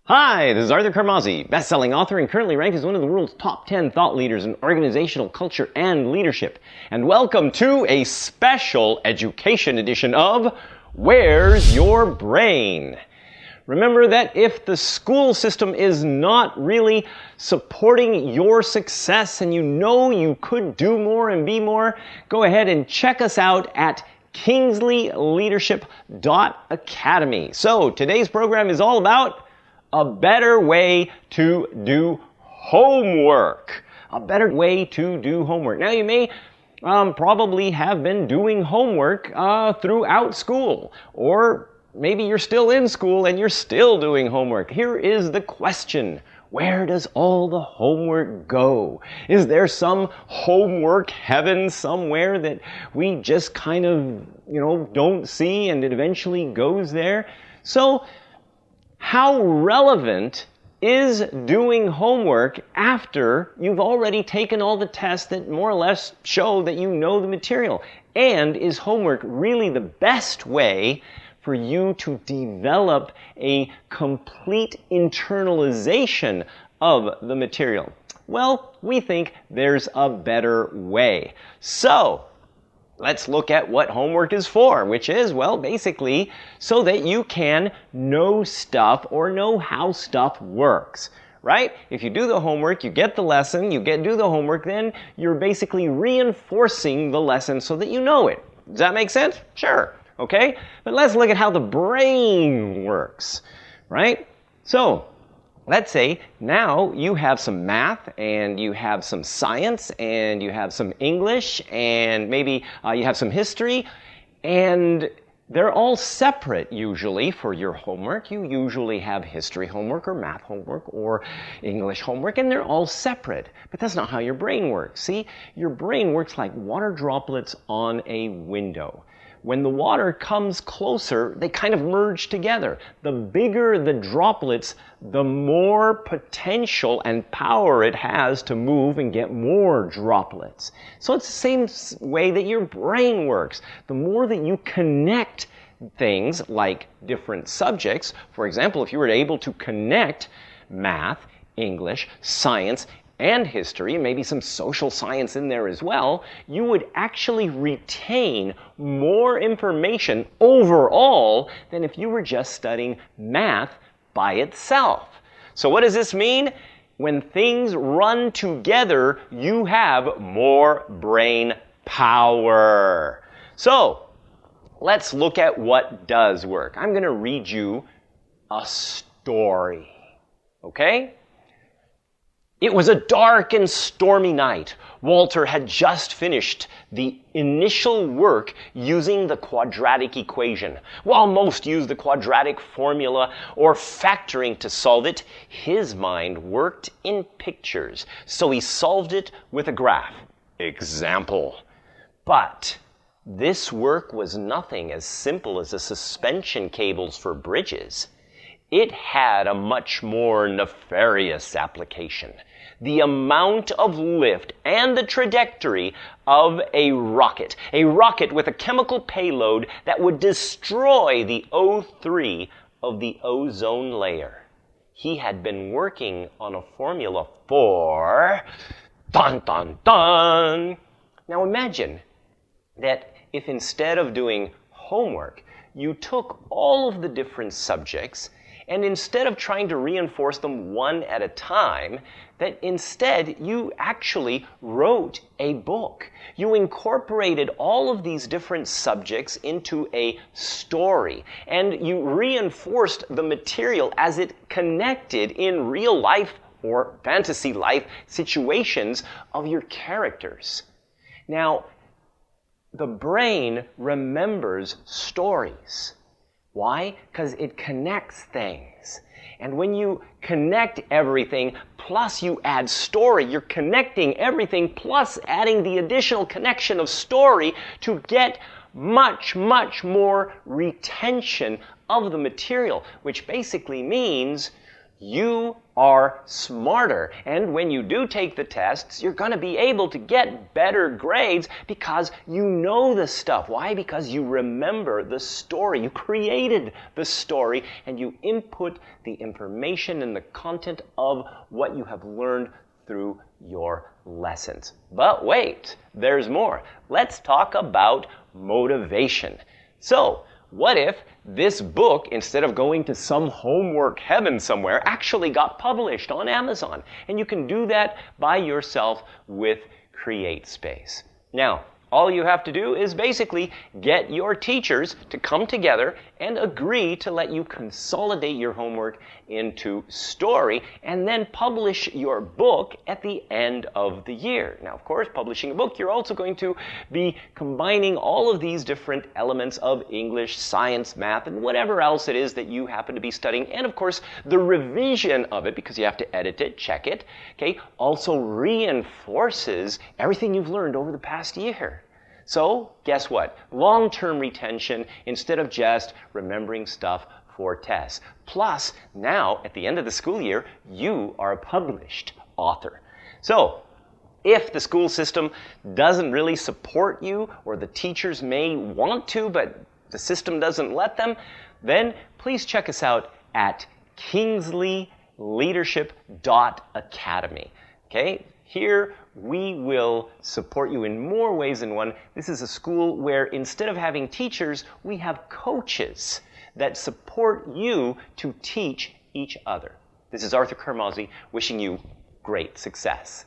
Hi, this is Arthur Carmazzi, best-selling author and currently ranked as one of the world's top 10 thought leaders in organizational culture and leadership. And welcome to a special education edition of Where's Your Brain? Remember that if the school system is not really supporting your success and you know you could do more and be more, go ahead and check us out at kingsleyleadership.academy. So today's program is all about a better way to do homework. A better way to do homework. Now you may probably have been doing homework throughout school, or maybe you're still in school and you're still doing homework. Here is the question. Where does all the homework go? Is there some homework heaven somewhere that we just kind of, don't see and it eventually goes there? So, how relevant is doing homework after you've already taken all the tests that more or less show that you know the material? And is homework really the best way for you to develop a complete internalization of the material? Well, we think there's a better way. So, let's look at what homework is for, which is, well, basically so that you can know stuff or know how stuff works, right? If you do the homework, you get the lesson, do the homework, then you're basically reinforcing the lesson so that you know it. Does that make sense? Sure. Okay? But let's look at how the brain works, right? So, let's say now you have some math and you have some science and you have some English and maybe you have some history, and they're all separate usually for your homework. You usually have history homework or math homework or English homework, and they're all separate. But that's not how your brain works. See, your brain works like water droplets on a window. When the water comes closer, they kind of merge together. The bigger the droplets, the more potential and power it has to move and get more droplets. So it's the same way that your brain works. The more that you connect things like different subjects, for example, if you were able to connect math, English, science, and history, maybe some social science in there as well, you would actually retain more information overall than if you were just studying math by itself. So what does this mean? When things run together, you have more brain power. So, let's look at what does work. I'm going to read you a story. Okay? It was a dark and stormy night. Walter had just finished the initial work using the quadratic equation. While most use the quadratic formula or factoring to solve it, his mind worked in pictures, so he solved it with a graph. Example. But this work was nothing as simple as the suspension cables for bridges. It had a much more nefarious application. The amount of lift and the trajectory of a rocket with a chemical payload that would destroy the O3 of the ozone layer. He had been working on a formula for dun dun dun. Now imagine that if instead of doing homework, you took all of the different subjects and instead of trying to reinforce them one at a time, that instead you actually wrote a book. You incorporated all of these different subjects into a story, and you reinforced the material as it connected in real life or fantasy life situations of your characters. Now, the brain remembers stories. Why? Because it connects things. And when you connect everything, plus you add story, you're connecting everything plus adding the additional connection of story to get much, much more retention of the material, which basically means you are smarter. And when you do take the tests, you're going to be able to get better grades because you know the stuff. Why? Because you remember the story. You created the story and you input the information and the content of what you have learned through your lessons. But wait, there's more. Let's talk about motivation. So, what if this book, instead of going to some homework heaven somewhere, actually got published on Amazon? And you can do that by yourself with CreateSpace. Now, all you have to do is basically get your teachers to come together and agree to let you consolidate your homework into story and then publish your book at the end of the year. Now, of course, publishing a book, you're also going to be combining all of these different elements of English, science, math, and whatever else it is that you happen to be studying. And of course, the revision of it, because you have to edit it, check it, okay, also reinforces everything you've learned over the past year. So, guess what? Long-term retention instead of just remembering stuff for tests. Plus, now, at the end of the school year, you are a published author. So, if the school system doesn't really support you, or the teachers may want to, but the system doesn't let them, then please check us out at kingsleyleadership.academy. Okay? Here, we will support you in more ways than one. This is a school where instead of having teachers, we have coaches that support you to teach each other. This is Arthur Carmazzi wishing you great success.